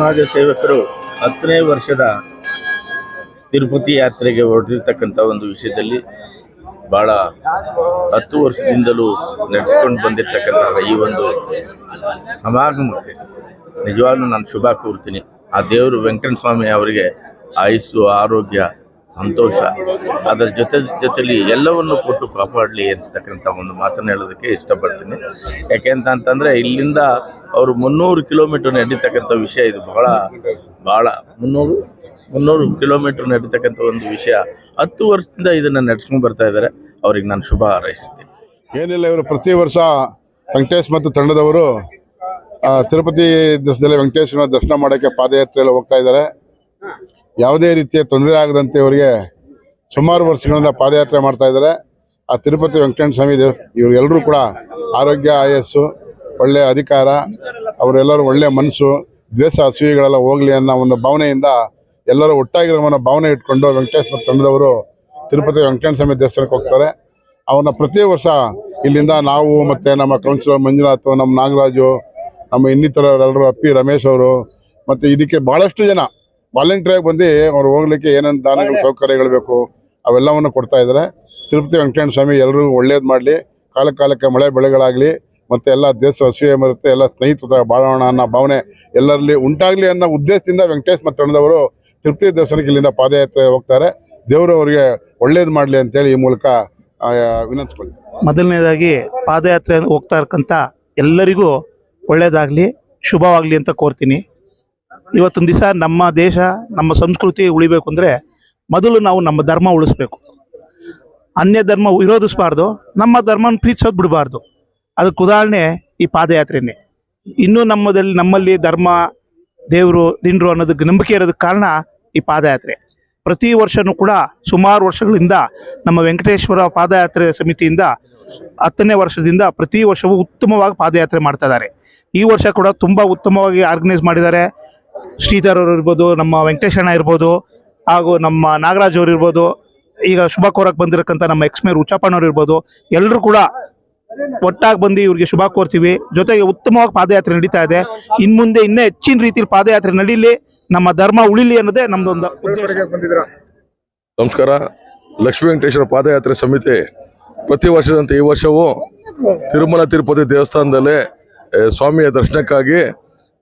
ಸಮಾಜ ಸೇವಕರು 10ನೇ ವರ್ಷದ ತಿರುಪತಿ ಯಾತ್ರೆಗೆ ಹೊರಟಿರ್ತಕ್ಕಂಥ ಒಂದು ವಿಷಯದಲ್ಲಿ ಭಾಳ 10 ವರ್ಷದಿಂದಲೂ ನಡೆಸ್ಕೊಂಡು ಬಂದಿರತಕ್ಕಂಥ ಈ ಒಂದು ಸಮಾಗಮಕ್ಕೆ ನಿಜವಾಗ್ಲೂ ನಾನು ಶುಭ ಕೋರ್ತೀನಿ. ಆ ದೇವರು ವೆಂಕಟೇಶ್ವರ ಸ್ವಾಮಿ ಅವರಿಗೆ ಆಯುಸ್ಸು, ಆರೋಗ್ಯ, ಸಂತೋಷ, ಅದರ ಜೊತೆಲಿ ಎಲ್ಲವನ್ನು ಕೊಟ್ಟು ಕಾಪಾಡಲಿ ಅಂತಕ್ಕಂಥ ಒಂದು ಮಾತನ್ನು ಹೇಳೋದಕ್ಕೆ ಇಷ್ಟಪಡ್ತೀನಿ. ಯಾಕೆಂತಂದರೆ ಇಲ್ಲಿಂದ ಅವರು 300 ಕಿಲೋಮೀಟರ್ ನಡೀತಕ್ಕಂಥ ವಿಷಯ. ಇದು ಭಾಳ 300 ಕಿಲೋಮೀಟರ್ ನಡೀತಕ್ಕಂಥ ಒಂದು ವಿಷಯ. 10 ವರ್ಷದಿಂದ ಇದನ್ನು ನಡೆಸ್ಕೊಂಡು ಬರ್ತಾ ಇದ್ದಾರೆ. ಅವ್ರಿಗೆ ನಾನು ಶುಭ ಹಾರೈಸ್ತೀನಿ. ಏನಿಲ್ಲ, ಇವರು ಪ್ರತಿ ವರ್ಷ ವೆಂಕಟೇಶ್ ಮತ್ತು ತಂಡದವರು ತಿರುಪತಿ ದಿವಸದಲ್ಲಿ ವೆಂಕಟೇಶ್ವರ ದರ್ಶನ ಮಾಡೋಕ್ಕೆ ಪಾದಯಾತ್ರೆಯಲ್ಲಿ ಹೋಗ್ತಾ ಇದ್ದಾರೆ. ಯಾವುದೇ ರೀತಿಯ ತೊಂದರೆ ಆಗದಂತೆ ಇವರಿಗೆ ಸುಮಾರು ವರ್ಷಗಳಿಂದ ಪಾದಯಾತ್ರೆ ಮಾಡ್ತಾ ಇದ್ದಾರೆ. ಆ ತಿರುಪತಿ ವೆಂಕಟೇಶ್ವರ ಸ್ವಾಮಿ ಇವರೆಲ್ಲರೂ ಕೂಡ ಆರೋಗ್ಯ, ಆಯಸ್ಸು, ಒಳ್ಳೆಯ ಅಧಿಕಾರ, ಅವರೆಲ್ಲರೂ ಒಳ್ಳೆಯ ಮನಸ್ಸು, ದ್ವೇಷ, ಅಸೂಯೆಗಳೆಲ್ಲ ಹೋಗಲಿ ಅನ್ನೋ ಒಂದು ಭಾವನೆಯಿಂದ ಎಲ್ಲರೂ ಒಟ್ಟಾಗಿರೋ ಭಾವನೆ ಇಟ್ಕೊಂಡು ವೆಂಕಟೇಶ್ವರ ತಂಡದವರು ತಿರುಪತಿ ವೆಂಕಟೇಶ್ವರ ಸ್ವಾಮಿ ದೇವಸ್ಥಾನಕ್ಕೆ ಹೋಗ್ತಾರೆ. ಅವನ್ನ ಪ್ರತಿ ವರ್ಷ ಇಲ್ಲಿಂದ ನಾವು ಮತ್ತು ನಮ್ಮ ಕೌನ್ಸಿಲರ್ ಮಂಜುನಾಥ್, ನಮ್ಮ ನಾಗರಾಜು, ನಮ್ಮ ಇನ್ನಿತರರೆಲ್ಲರೂ, ಅಪ್ಪಿ ರಮೇಶ್ ಅವರು, ಮತ್ತು ಇದಕ್ಕೆ ಭಾಳಷ್ಟು ಜನ ವಾಲಂಟಿಯರಾಗಿ ಬಂದು ಅವ್ರು ಹೋಗ್ಲಿಕ್ಕೆ ಏನೇನು ದಾನಗಳು, ಸೌಕರ್ಯಗಳು ಬೇಕು ಅವೆಲ್ಲವನ್ನು ಕೊಡ್ತಾ ಇದ್ದಾರೆ. ತಿರುಪತಿ ವೆಂಕಟೇಶ್ವರ ಸ್ವಾಮಿ ಎಲ್ಲರಿಗೂ ಒಳ್ಳೇದು ಮಾಡಲಿ, ಕಾಲಕ್ಕೆ ಮಳೆ ಬೆಳೆಗಳಾಗಲಿ, ಮತ್ತು ಎಲ್ಲ ದೇಶ ಅಸೂಯೆ ಬರುತ್ತೆ, ಎಲ್ಲ ಸ್ನೇಹಿತರ ಬಾಳೋಣ ಅನ್ನೋ ಭಾವನೆ ಎಲ್ಲರಲ್ಲಿ ಉಂಟಾಗಲಿ ಅನ್ನೋ ಉದ್ದೇಶದಿಂದ ವೆಂಕಟೇಶ್ ಮತ್ತು ತಂಡದವರು ತಿರುಪತಿ ದೇವಸ್ಥಾನಕ್ಕೆ ಇಲ್ಲಿಂದ ಪಾದಯಾತ್ರೆ ಹೋಗ್ತಾರೆ. ದೇವರು ಅವರಿಗೆ ಒಳ್ಳೇದು ಮಾಡಲಿ ಅಂತೇಳಿ ಈ ಮೂಲಕ ವಿನಂತಿಸ್ಕೊಳ್ತೀವಿ. ಮೊದಲನೇದಾಗಿ ಪಾದಯಾತ್ರೆ ಹೋಗ್ತಾ ಇರ್ತಕ್ಕಂಥ ಎಲ್ಲರಿಗೂ ಒಳ್ಳೇದಾಗಲಿ, ಶುಭವಾಗಲಿ ಅಂತ ಕೋರ್ತೀನಿ. ಇವತ್ತೊಂದು ದಿವಸ ನಮ್ಮ ದೇಶ, ನಮ್ಮ ಸಂಸ್ಕೃತಿ ಉಳಿಬೇಕು ಅಂದರೆ ಮೊದಲು ನಾವು ನಮ್ಮ ಧರ್ಮ ಉಳಿಸ್ಬೇಕು. ಅನ್ಯ ಧರ್ಮ ವಿರೋಧಿಸಬಾರ್ದು, ನಮ್ಮ ಧರ್ಮನ ಪ್ರೀತಿಸೋದು ಬಿಡಬಾರ್ದು. ಅದಕ್ಕೆ ಉದಾಹರಣೆ ಈ ಪಾದಯಾತ್ರೆನೇ. ಇನ್ನೂ ನಮ್ಮಲ್ಲಿ ಧರ್ಮ, ದೇವರು, ದಿಂಡ್ರು ಅನ್ನೋದಕ್ಕೆ ನಂಬಿಕೆ ಇರೋದಕ್ಕೆ ಕಾರಣ ಈ ಪಾದಯಾತ್ರೆ. ಪ್ರತಿ ವರ್ಷವೂ ಕೂಡ ಸುಮಾರು ವರ್ಷಗಳಿಂದ ನಮ್ಮ ವೆಂಕಟೇಶ್ವರ ಪಾದಯಾತ್ರೆ ಸಮಿತಿಯಿಂದ 10ನೇ ವರ್ಷದಿಂದ ಪ್ರತಿ ವರ್ಷವೂ ಉತ್ತಮವಾಗಿ ಪಾದಯಾತ್ರೆ ಮಾಡ್ತಾ ಇದ್ದಾರೆ. ಈ ವರ್ಷ ಕೂಡ ತುಂಬ ಉತ್ತಮವಾಗಿ ಆರ್ಗನೈಸ್ ಮಾಡಿದ್ದಾರೆ. ಶ್ರೀಧರ್ ಅವರು ಇರ್ಬೋದು, ನಮ್ಮ ವೆಂಕಟೇಶಣ್ಣ ಇರ್ಬೋದು, ಹಾಗೂ ನಮ್ಮ ನಾಗರಾಜ್ ಅವರು ಇರ್ಬೋದು, ಈಗ ಶುಭ ಕೋರಕ್ಕೆ ಬಂದಿರಕ್ಕಂಥ ನಮ್ಮ ಎಕ್ಸ್ಮೇರ್ ಉಚ್ಚಪ್ಪನವ್ರು ಇರ್ಬೋದು, ಎಲ್ಲರೂ ಕೂಡ ಒಟ್ಟಾಗಿ ಬಂದು ಇವ್ರಿಗೆ ಶುಭ ಕೋರ್ತೀವಿ. ಜೊತೆಗೆ ಉತ್ತಮವಾಗಿ ಪಾದಯಾತ್ರೆ ನಡೀತಾ ಇದೆ. ಇನ್ಮುಂದೆ ಇನ್ನೂ ಹೆಚ್ಚಿನ ರೀತಿಯಲ್ಲಿ ಪಾದಯಾತ್ರೆ ನಡೀಲಿ, ನಮ್ಮ ಧರ್ಮ ಉಳಿಲಿ ಅನ್ನೋದೇ ನಮ್ದೊಂದು ಉದ್ದೇಶ. ನಮಸ್ಕಾರ. ಲಕ್ಷ್ಮೀ ವೆಂಕಟೇಶ್ವರ ಪಾದಯಾತ್ರೆ ಸಮಿತಿ ಪ್ರತಿ ವರ್ಷದಂತೆ ಈ ವರ್ಷವೂ ತಿರುಮಲ ತಿರುಪತಿ ದೇವಸ್ಥಾನದಲ್ಲಿ ಸ್ವಾಮಿಯ ದರ್ಶನಕ್ಕಾಗಿ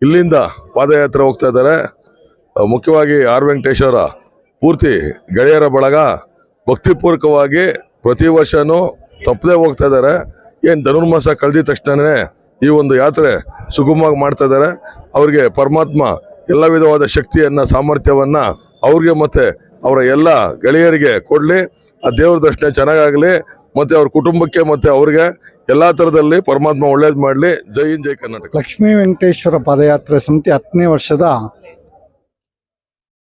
ಇಲ್ಲಿಂದ ಪಾದಯಾತ್ರೆ ಹೋಗ್ತಾ ಇದ್ದಾರೆ. ಮುಖ್ಯವಾಗಿ ಆರ್ ವೆಂಕಟೇಶ್ವರ ಪೂರ್ತಿ ಗೆಳೆಯರ ಬಳಗ ಭಕ್ತಿಪೂರ್ವಕವಾಗಿ ಪ್ರತಿ ವರ್ಷವೂ ತಪ್ಪದೇ ಹೋಗ್ತಾ ಇದ್ದಾರೆ. ಏನು ಧನುರ್ಮಾಸ ಕಳೆದ ತಕ್ಷಣವೇ ಈ ಒಂದು ಯಾತ್ರೆ ಸುಗಮವಾಗಿ ಮಾಡ್ತಾ ಇದ್ದಾರೆ. ಅವರಿಗೆ ಪರಮಾತ್ಮ ಎಲ್ಲ ವಿಧವಾದ ಶಕ್ತಿಯನ್ನು, ಸಾಮರ್ಥ್ಯವನ್ನು ಅವ್ರಿಗೆ ಮತ್ತು ಅವರ ಎಲ್ಲ ಗೆಳೆಯರಿಗೆ ಕೊಡಲಿ. ಆ ದೇವ್ರ ದರ್ಶನ ಚೆನ್ನಾಗಾಗಲಿ, ಮತ್ತು ಅವ್ರ ಕುಟುಂಬಕ್ಕೆ ಮತ್ತು ಅವ್ರಿಗೆ ಎಲ್ಲ ಥರದಲ್ಲಿ ಪರಮಾತ್ಮ ಒಳ್ಳೇದು ಮಾಡಲಿ. ಜೈ ಹಿಂದ್, ಜೈ ಕರ್ನಾಟಕ. ಲಕ್ಷ್ಮೀ ವೆಂಕಟೇಶ್ವರ ಪಾದಯಾತ್ರೆ ಸಮಿತಿ 10ನೇ ವರ್ಷದ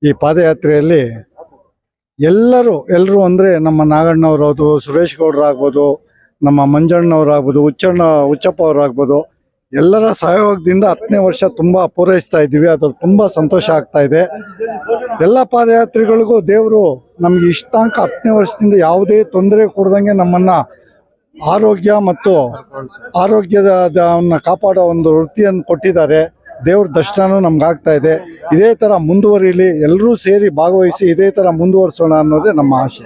ಈ ಪಾದಯಾತ್ರೆಯಲ್ಲಿ ಎಲ್ಲರೂ ಅಂದರೆ ನಮ್ಮ ನಾಗಣ್ಣವ್ರದು, ಸುರೇಶ್ ಗೌಡ್ರಾಗ್ಬೋದು, ನಮ್ಮ ಮಂಜಣ್ಣವ್ರಾಗ್ಬೋದು, ಉಚ್ಚಪ್ಪ ಅವರಾಗ್ಬೋದು, ಎಲ್ಲರ ಸಹಯೋಗದಿಂದ 10ನೇ ವರ್ಷ ತುಂಬ ಪೂರೈಸ್ತಾ ಇದ್ದೀವಿ. ಅದು ತುಂಬ ಸಂತೋಷ ಆಗ್ತಾ ಇದೆ. ಎಲ್ಲ ಪಾದಯಾತ್ರಿಗಳಿಗೂ ದೇವರು ನಮಗೆ ಇಷ್ಟಾಂಕ 10ನೇ ವರ್ಷದಿಂದ ಯಾವುದೇ ತೊಂದರೆ ಕೊಡ್ದಂಗೆ ನಮ್ಮನ್ನು ಆರೋಗ್ಯ ಮತ್ತು ಆರೋಗ್ಯದ ಕಾಪಾಡೋ ಒಂದು ವೃತ್ತಿಯನ್ನು ಕೊಟ್ಟಿದ್ದಾರೆ. ದೇವ್ರ ದರ್ಶನವೂ ನಮ್ಗಾಗ್ತಾ ಇದೆ. ಇದೇ ಥರ ಮುಂದುವರಿಲಿ, ಎಲ್ಲರೂ ಸೇರಿ ಭಾಗವಹಿಸಿ ಇದೇ ಥರ ಮುಂದುವರಿಸೋಣ ಅನ್ನೋದೇ ನಮ್ಮ ಆಶೆ.